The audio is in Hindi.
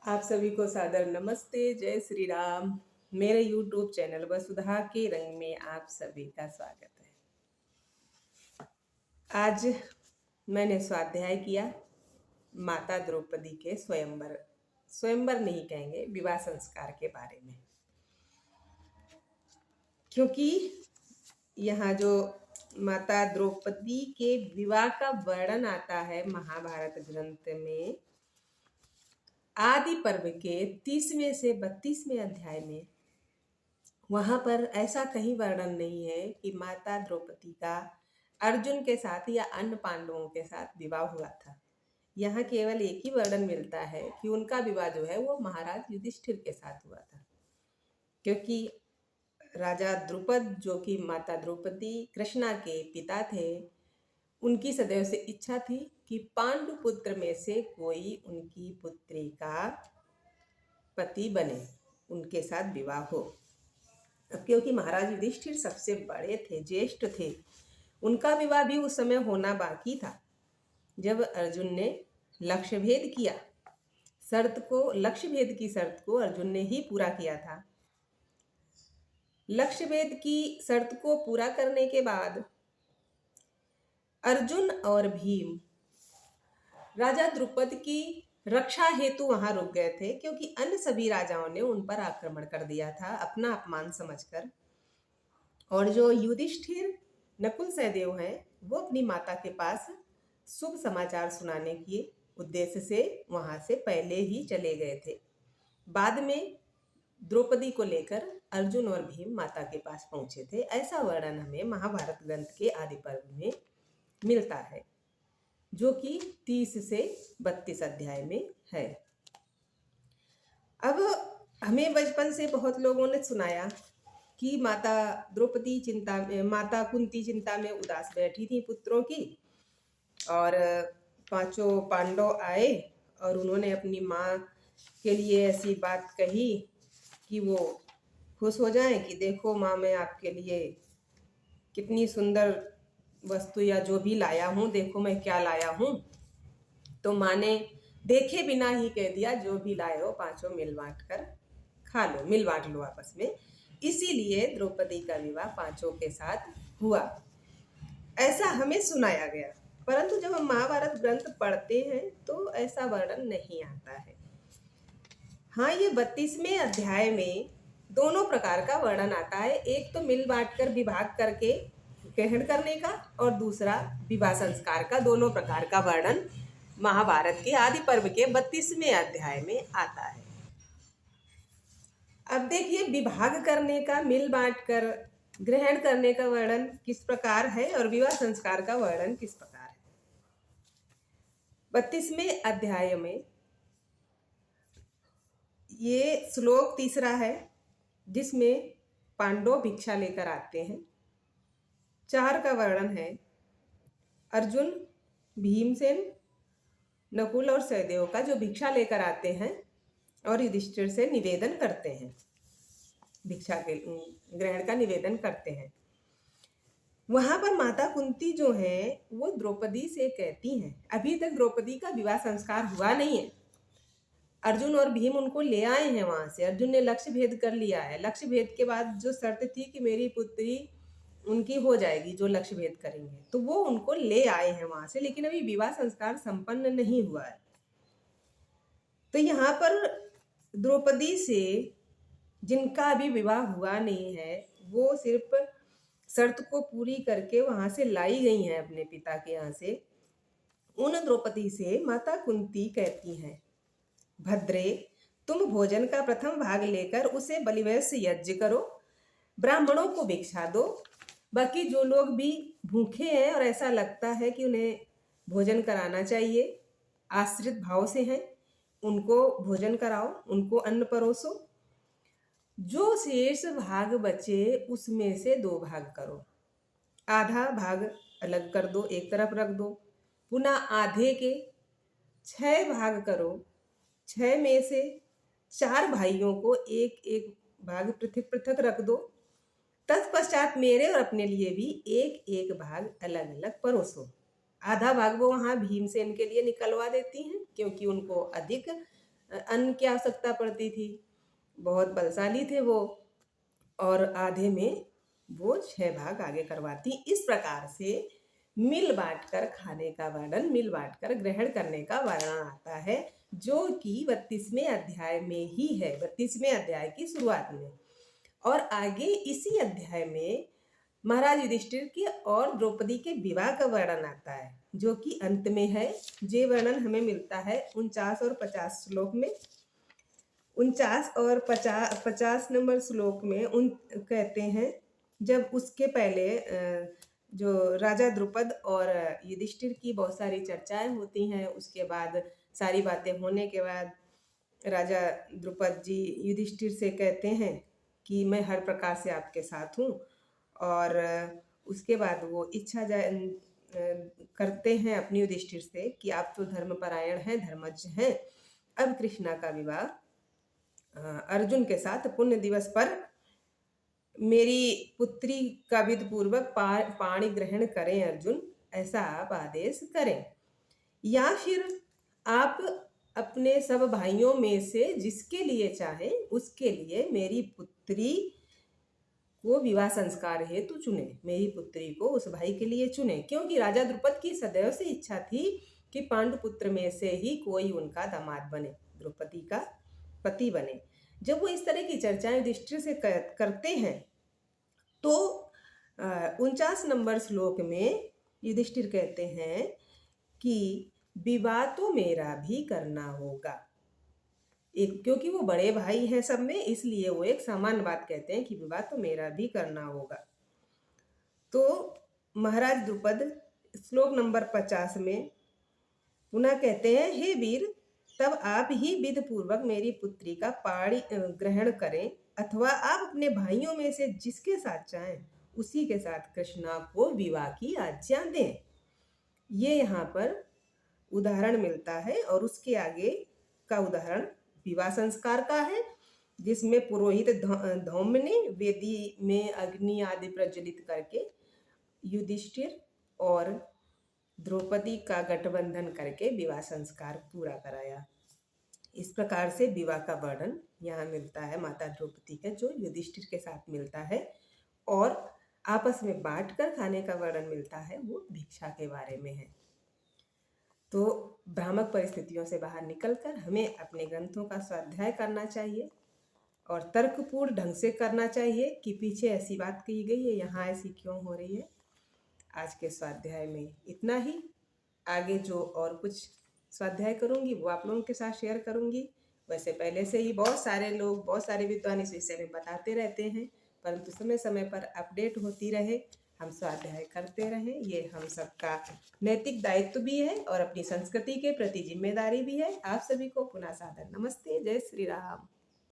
आप सभी को सादर नमस्ते, जय श्री राम। मेरे YouTube चैनल वसुधा के रंग में आप सभी का स्वागत है। आज मैंने स्वाध्याय किया माता द्रौपदी के स्वयंवर स्वयंवर नहीं कहेंगे, विवाह संस्कार के बारे में, क्योंकि यहाँ जो माता द्रौपदी के विवाह का वर्णन आता है महाभारत ग्रंथ में आदि पर्व के 30वें से 32वें अध्याय में, वहां पर ऐसा कहीं वर्णन नहीं है कि माता द्रौपदी का अर्जुन के साथ या अन्य पांडवों के साथ विवाह हुआ था। यहाँ केवल एक ही वर्णन मिलता है कि उनका विवाह जो है वो महाराज युधिष्ठिर के साथ हुआ था, क्योंकि राजा द्रुपद जो कि माता द्रौपदी कृष्णा के पिता थे, उनकी सदैव से इच्छा थी कि पांडु पुत्र में से कोई उनकी पुत्री का पति बने, उनके साथ विवाह हो। अब क्योंकि महाराज युधिष्ठिर सबसे बड़े थे, ज्येष्ठ थे, उनका विवाह भी उस समय होना बाकी था जब अर्जुन ने लक्ष्य भेद किया। लक्ष्य भेद की शर्त को अर्जुन ने ही पूरा किया था। लक्ष्य भेद की शर्त को पूरा करने के बाद अर्जुन और भीम राजा द्रुपद की रक्षा हेतु वहां रुक गए थे, क्योंकि अन्य सभी राजाओं ने उन पर आक्रमण कर दिया था अपना अपमान समझकर। और जो युधिष्ठिर नकुल सहदेव हैं, वो अपनी माता के पास शुभ समाचार सुनाने के उद्देश्य से वहां से पहले ही चले गए थे। बाद में द्रौपदी को लेकर अर्जुन और भीम माता के पास पहुंचे थे, ऐसा वर्णन हमें महाभारत ग्रंथ के आदि पर्व में मिलता है, जो कि 30 से 32 अध्याय में है। अब हमें बचपन से बहुत लोगों ने सुनाया कि माता कुंती चिंता में उदास बैठी थी पुत्रों की, और 5 पांडव आए और उन्होंने अपनी माँ के लिए ऐसी बात कही कि वो खुश हो जाएं कि देखो माँ, मैं आपके लिए कितनी सुंदर वस्तु या जो भी लाया हूँ, देखो मैं क्या लाया हूँ। तो माँ ने देखे बिना ही कह दिया, जो भी लाए हो 5 मिल बांट कर खा लो, मिल बांट लो आपस में। इसीलिए द्रौपदी का विवाह 5 के साथ हुआ, ऐसा हमें सुनाया गया। परंतु जब हम महाभारत ग्रंथ पढ़ते हैं तो ऐसा वर्णन नहीं आता है। हाँ, ये 32वें अध्याय में दोनों प्रकार का वर्णन आता है, एक तो मिल बांट कर विभाग करके ग्रहण करने का, और दूसरा विवाह संस्कार का। दोनों प्रकार का वर्णन महाभारत के आदि पर्व के 32वें अध्याय में आता है। अब देखिए, विभाग करने का, मिल बांट कर ग्रहण करने का वर्णन किस प्रकार है और विवाह संस्कार का वर्णन किस प्रकार है। 32वें अध्याय में ये श्लोक 3 है, जिसमें पांडव भिक्षा लेकर आते हैं। 4 का वर्णन है अर्जुन, भीमसेन, नकुल और सहदेव का, जो भिक्षा लेकर आते हैं और युधिष्ठिर से निवेदन करते हैं, भिक्षा के ग्रहण का निवेदन करते हैं। वहां पर माता कुंती जो है वो द्रौपदी से कहती हैं, अभी तक द्रौपदी का विवाह संस्कार हुआ नहीं है। अर्जुन और भीम उनको ले आए हैं वहां से, अर्जुन ने लक्ष्य भेद कर लिया है। लक्ष्य भेद के बाद जो शर्त थी कि मेरी पुत्री उनकी हो जाएगी जो लक्ष्य भेद करेंगे, तो वो उनको ले आए हैं वहां से, लेकिन अभी विवाह संस्कार संपन्न नहीं हुआ है। तो यहाँ पर द्रौपदी से जिनका अभी विवाह हुआ नहीं है, वो सिर्फ शर्त को पूरी करके वहां से लाई गई हैं अपने पिता के यहाँ से। उन द्रौपदी से माता कुंती कहती हैं, भद्रे, तुम भोजन का प्रथम भाग लेकर उसे बलिवैश्य यज्ञ करो, ब्राह्मणों को भिक्षा दो। बाकी जो लोग भी भूखे हैं और ऐसा लगता है कि उन्हें भोजन कराना चाहिए, आश्रित भाव से हैं, उनको भोजन कराओ, उनको अन्न परोसो। जो शेष भाग बचे उसमें से 2 भाग करो, आधा भाग अलग कर दो, एक तरफ रख दो। पुनः आधे के 6 भाग करो, 6 में से 4 भाइयों को एक एक भाग पृथक पृथक रख दो। तत्पश्चात मेरे और अपने लिए भी एक एक भाग अलग अलग परोसो। आधा भाग वो वहाँ भीमसेन के लिए निकलवा देती हैं, क्योंकि उनको अधिक अन्न की आवश्यकता पड़ती थी। बहुत बलशाली थे वो, और आधे में वो 6 भाग आगे करवाती। इस प्रकार से मिल बांट कर खाने का वर्णन, मिल बांट कर ग्रहण करने का वर्णन आता है, जो कि 32वें अध्याय में ही है, 32वें अध्याय की शुरुआत में। और आगे इसी अध्याय में महाराज युधिष्ठिर के और द्रौपदी के विवाह का वर्णन आता है, जो कि अंत में है। ये वर्णन हमें मिलता है 49 और 50 श्लोक में। 49 और 50 नंबर श्लोक में उन कहते हैं, जब उसके पहले जो राजा द्रुपद और युधिष्ठिर की बहुत सारी चर्चाएं होती हैं, उसके बाद सारी बातें होने के बाद राजा द्रुपद जी युधिष्ठिर से कहते हैं कि मैं हर प्रकार से आपके साथ हूँ, और उसके बाद वो इच्छा करते हैं अपनी युधिष्ठिर से कि आप तो धर्मपरायण हैं, धर्मज्ञ हैं, अब कृष्णा का विवाह अर्जुन के साथ पुण्य दिवस पर मेरी पुत्री का विधि पूर्वक पाणी ग्रहण करें अर्जुन, ऐसा आप आदेश करें, या फिर आप अपने सब भाइयों में से जिसके लिए चाहें उसके लिए मेरी पुत्री को विवाह संस्कार हेतु चुने, मेरी पुत्री को उस भाई के लिए चुने। क्योंकि राजा द्रुपद की सदैव से इच्छा थी कि पांडुपुत्र में से ही कोई उनका दामाद बने, द्रौपदी का पति बने। जब वो इस तरह की चर्चाएं युधिष्ठिर से करते हैं, तो 49 नंबर श्लोक में युधिष्ठिर कहते हैं कि विवाह तो मेरा भी करना होगा। एक, क्योंकि वो बड़े भाई हैं सब में, इसलिए वो एक सामान्य बात कहते हैं कि विवाह तो मेरा भी करना होगा। तो महाराज द्रुपद श्लोक नंबर 50 में पुनः कहते हैं, हे वीर, तब आप ही विधि पूर्वक मेरी पुत्री का पाणी ग्रहण करें, अथवा आप अपने भाइयों में से जिसके साथ चाहें उसी के साथ कृष्णा को विवाह की आज्ञा दें। ये यहाँ पर उदाहरण मिलता है, और उसके आगे का उदाहरण विवाह संस्कार का है, जिसमें पुरोहित धौम्य ने वेदी में अग्नि आदि प्रज्वलित करके युधिष्ठिर और द्रौपदी का गठबंधन करके विवाह संस्कार पूरा कराया। इस प्रकार से विवाह का वर्णन यहाँ मिलता है माता द्रौपदी का, जो युधिष्ठिर के साथ मिलता है, और आपस में बांटकर खाने का वर्णन मिलता है, वो भिक्षा के बारे में है। तो भ्रामक परिस्थितियों से बाहर निकलकर हमें अपने ग्रंथों का स्वाध्याय करना चाहिए, और तर्कपूर्ण ढंग से करना चाहिए कि पीछे ऐसी बात कही गई है, यहाँ ऐसी क्यों हो रही है। आज के स्वाध्याय में इतना ही। आगे जो और कुछ स्वाध्याय करूँगी वो आप लोगों के साथ शेयर करूँगी। वैसे पहले से ही बहुत सारे लोग, बहुत सारे विद्वान इस विषय में बताते रहते हैं, परंतु समय समय पर अपडेट होती रहे, हम स्वाध्याय करते रहें, ये हम सबका नैतिक दायित्व भी है और अपनी संस्कृति के प्रति जिम्मेदारी भी है। आप सभी को पुनः सादर नमस्ते। जय श्री राम।